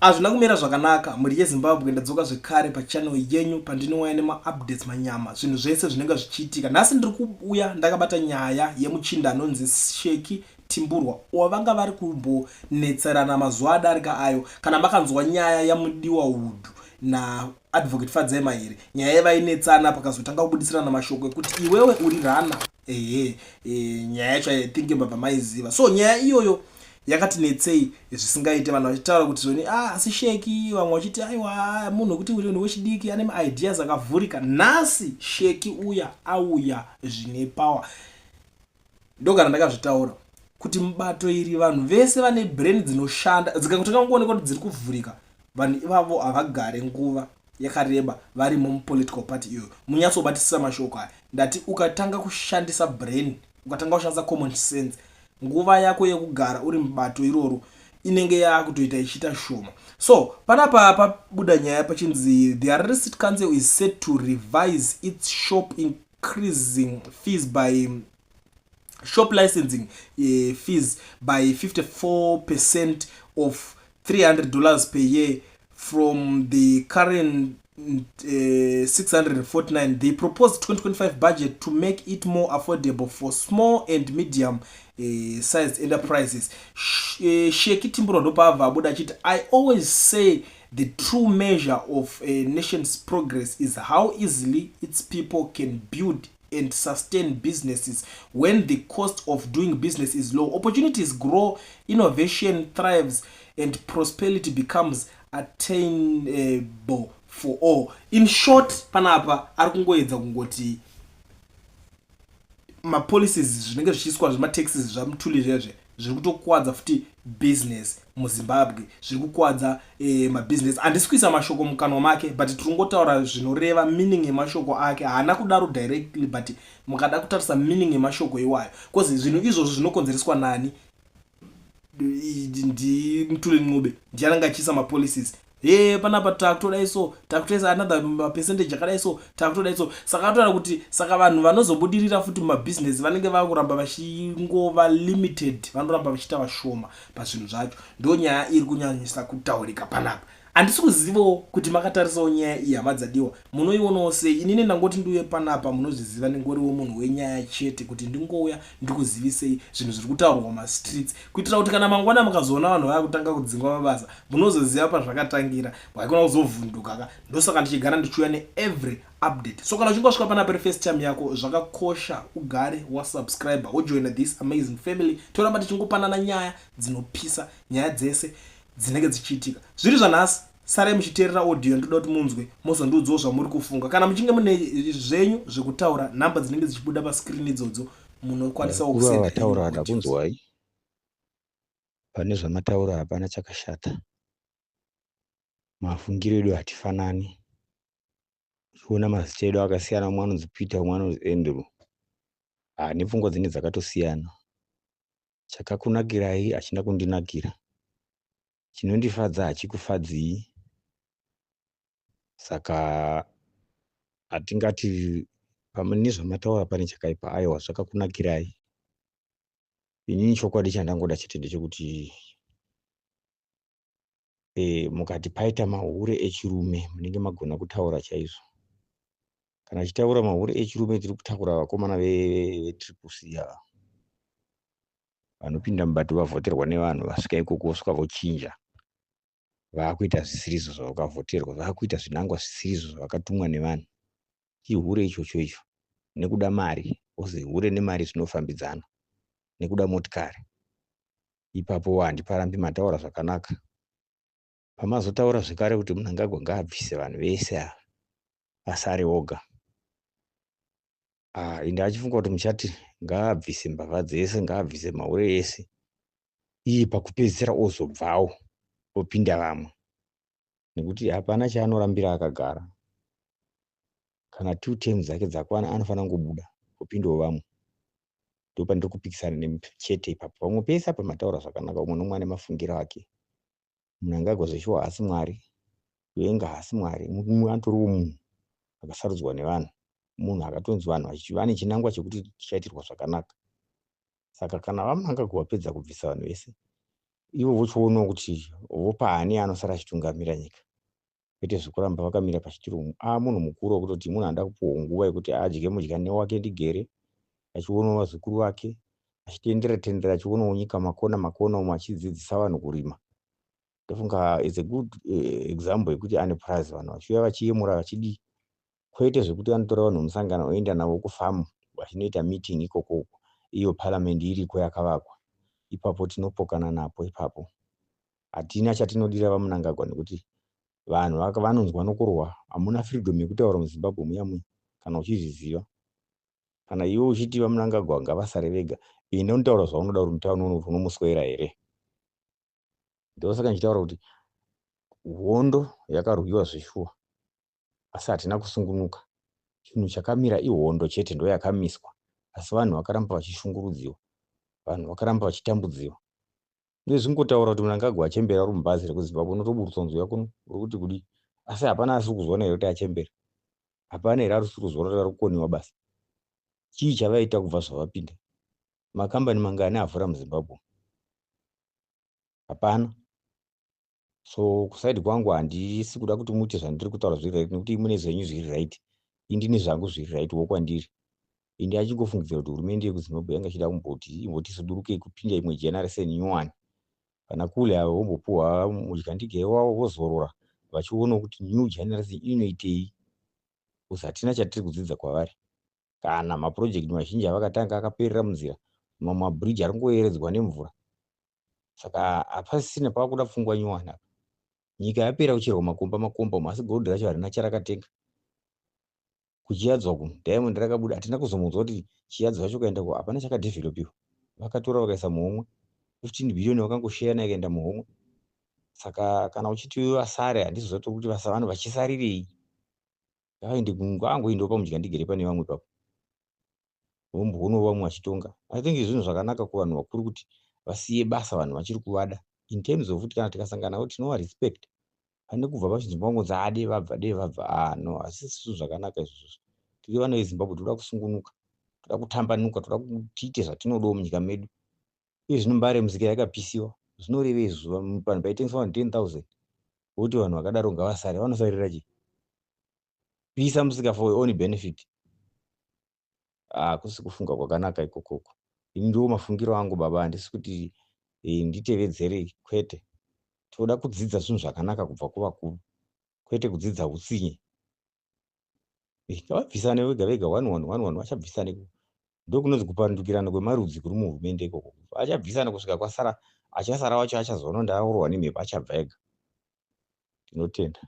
Azvina kumira zvakanaka mhuri yeZimbabwe. Ndadzoka zvekare pachannel yenyu pandinouya nema-updates manyama, zvinhu zvese zvinenge zvichiitika. Nhasi ndiri kuuya ndakabata nyaya yemuchinda anonzi Sheki Timburwa, wavanga vari kumbonetserana mazuva adarika ayo. Kana makanzwa nyaya yamudiwa Wood naadvocate Fadzema here, nyaya yevainetsana pakazotanga kubudisirana mashoko ekuti iwewe uri rana. Nyaya yacho I think mbabva maiziva. So nyaya iyoyo yakati netsei zvisingaite, vanhu vachitaura kuti zvoni asi Sheki, vamwe vachiti aiwa munhu wekuti uri wechidiki ane maideas akavhurika. Nhasi Sheki uya auya zvine power. Ndogara ndakazvitaura kuti mubato iri vanhu vese vane brain dzinoshanda dzikangotanga kuonekwa kuti dziri kuvhurika, vanhu ivavo havagare nguva yakareba varimo mupolitical party iyo munyatsobatisisa mashoko aya. Ndati ukatanga kushandisa brain, ukatanga kushandisa common sense, nguva yako yekugara uri mubato iroro inenge yakutoita ichiita shoma. So panapa pabuda nyaya pachinzi the Harare City Council is set to revise its shop licensing fees by 54% of $300 per year from the current 649. They proposed 2025 budget to make it more affordable for small and medium sized enterprises. Sheki Timburwa ndopabva abuda achiti, I always say the true measure of a nation's progress is how easily its people can build and sustain businesses. When the cost of doing business is low, opportunities grow, innovation thrives, and prosperity becomes attainable for all. In short, panapa ari kungoedza kungoti mapolicies zvinenge zvichiiswa zvemataxes zvamutuli zvezve zviri kutokuwadza futi business muZimbabwe, zviri kukuwadza mabusiness. Handisi kuisa mashoko mukanwa make, but tiri kungotaura zvinoreva meaning yemashoko ake. Haana kudaro directly, but mukada kutarisa meaning yemashoko iwayo, because zvinhu izvozvo zvinokonzereswa nani? Ndimutule Ncube ndiananga achiisa mapolicies. Panapa takutoda iso, takutoisa another percentage yakadai so, takutoda iso. Saka toda kuti saka vanhu vanozobudirira futi mumabusiness vanenge vakuramba vachingova limited, vanoramba vachiita vashoma pazvinhu zvacho. Ndo nyaya iri kunyanyisa kutaurika panapa. Handisi kuzivawo kuti makatarisawo nyaya iyi hama dzadiwa, munoionawo sei? Inini ndangoti ndiuye panapa munozviziva nengoriwo munhu wenyaya chete, kuti ndingouya ndikuzivisei zvinhu zviri kutaurwa mumastreets, kuitira kuti kana mangwana mukazoona vanhu vakutanga kudzingwa mabasa munozoziva pazvakatangira, haikona kuzovhunduka. Ndosaka ndichigara ndichiuya neevery update. So kana uchinge wasvika panapa first time yako, zvakakosha ugare wasubscribe wojoina this amazing family. Toramba tichingopanana nyaya dzinopisa, nyaya dzese dzinenge dzichiitika. Zviri zvanhasi, sarai muchiteerera audio ndoda kuti munzwe mozondiudzawo zvamuri kufunga. Kana muchinge mune zvenyu zvekutaura, nhamba dzinenge dzichibuda pascreen idzodzo munokwanisawo kusenda. Vataura ndakunzwai, pane zvamataura hapana chakashata. Mafungiro edu hatifanani. Uchiona mazita edu akasiyana, umwe anonzi Peter umwe anonzi Andrew, nepfungwa dzine dzakatosiyana. Chakakunakirai hachina kundinakira, chinondifadza hachikufadzii. Saka hatingati pamune zvamataura pane chakaipa. Aiwa, zvakakunakirai. Inini chokwadi chandangoda chete ndechekuti mukati paita mahure echirume munenge magona kutaura chaizvo. Kana achitaura mahure echirume tiri kutaura vakomana vetriple ava vanopinda mubato vavhoterwa nevanhu, vasvika ikoko vosvika vochinja, vakuita zvisirizo zvavakavhoterwa, vakuita zvinangwa zvisirizo zvavakatumwa nevanhu. Chihure ichocho icho, nekuda mari, ozi hure nemari zvinofambidzana, nekuda motikari. Ipapo handiparambi mataura zvakanaka. Pamazotaura zvekare kuti Mnangagwa ngaabvise vanhu vese ava asare oga, inde achifunga kuti muchati ngaabvise mbavha dzese, ngaabvise mahure ese, iye pakupedzisira ozobvawo opinda vamwe, nekuti hapana chaanorambira akagara. Kana 2 terms dzake dzakwana anofanira kungobuda opindawo vamwe. Ndopandiri kupikisana nemuchete ipapo. Pamwe pese apa mataura zvakanaka, umwe nomwe ane mafungiro ake. Mnangagwa zveshuwa haasi Mwari, Wenga haasi Mwari, mumwe atoriwo munhu akasarudzwa nevanhu, munhu akatonzi vanhu vane chinangwa chekuti chichaitirwa zvakanaka. Saka kana vaMnangagwa vapedza kubvisa vanhu vese, ivo vochionawo kuti vopa ani anosara achitungamira nyika, kwete zvekuramba vakamira pachituro. Munhu mukuru wekutoti munhu anoda kupiwawo nguva yekuti adye mudyane wake ndigere, achionawo vazukuru vake, achitendera-tendera achionawo nyika makona makona umo achidzidzisa vanhu kurima. Ndofunga is a good example yekuti ane prize vanhu vachiuya vachiyemura vachidii, kwete zvekuti vanotora vanhu mumusangano voenda navo kufamu vachinoita meeting ikoko iyo parliament iriko yakavakwa. Ipapo tinopokana napo ipapo. Hatina chatinodira vaMnangagwa nekuti vanhu vanonzwa nokurwa. Hamuna freedom yekutaura muZimbabwe muya muya kana uchizviziva. Kana iwe uchiti vaMnangagwa ngavasare vega, enda unotaura zvaunoda uri mutauni uno kuti unomuswera here. Ndosaka ndichitaura kuti hondo yakarwiwa zveshuwa, asi hatina kusungunuka. Chinhu chakamira ihondo chete ndo yakamiswa, asi vanhu vakaramba vachishungurudziwa, vanhu vakaramba vachitambudziwa. Ndezvingotaura kuti Mnangagwa achembera uri mubhazi rekuZimbabwe unotoburutswa nzwi yako uri kuti kudi, asi hapana asiri kuzoona here kuti achembera. Hapana here asiri kuzoona kuti ari kukoniwa basa. Chii chavaita kubva zvavapinda? Makambani mangani avhura muZimbabwe? Hapana. So kusaidi kwangu handisi kuda kuti muti zvandiri kutaura zviri right nekuti mune zvenyu zviri right, indine zvangu zviri right wokwandiri. Indi achingofungidzira kuti hurumende yekuZimbabwe yanga ichida kumboti imboti sudurukei kupinda imwe generation nyowani. Kana kule avo vombopuhwa mudyandigere wavo vozorora vachionawo kuti new generation inoitei. Kuzi hatina chatiri kudzidza kwavari. Kana mapurojekiti mazhinji avakatanga akaperera munzira, mamwe mabhiriji ari kungoeredzwa nemvura. Saka hapasisina pavakuda pfungwa nyowani apa. Nyika yapera kucherwa makomba makomba umo, asi gold racho harina charakatenga. Kuchiyadzwa kuno Diamond rakabuda hatina kuzomunzwa kuti chiyadzwa chacho kaenda ko, hapana chakadhivhelopiwa. Vakatora vakaisa muhomwe, 15 billion vakangosheyana ikaenda muhomwe. Saka kana uchiti vasare handizozva kuti vanhu vachisarirei. Ngavangoendawo pamudyandigere pane vamwe ipapo, vomboonawo vamwe vachitonga. I think zvinhu zvakanaka kuvanhu vakuru kuti vasiye basa vanhu vachiri kuvada. In terms of kuti kana tikasangana navo tinova respect. Pane kubva pachinzwa vangonzi dei vabva. No, hazisi zvinhu zvakanaka izvozvo. Tiri vana veZimbabwe toda kusungunuka, toda kutambanuka, toda kuti tiite zvatinodawo munyika medu. Uye zvino mbare muzika yakapisiwa. Zvinorevei zuva panhu paitengeswa vanhu 10,000 voti vanhu vakadaro ngavasare, vanosarira chii? Pisa musika for your own benefit. Hakusi kufunga kwakanaka ikokoko. Ini ndiwo mafungiro angu baba, handisi kuti nditevedzere, kwete. Toda kudzidza zvinhu zvakanaka kubva kuvakuru, kwete kudzidza utsinye. Ngavabvisane vega vega 1-1 vachabvisane. Ndokunonzi kupandukirana kwemarudzi kuri muhurumende ikoko. Achabvisana kusvika kwasara, achasara wacho achazoona ndarohwa nemhepo achabva ega. Tinotenda.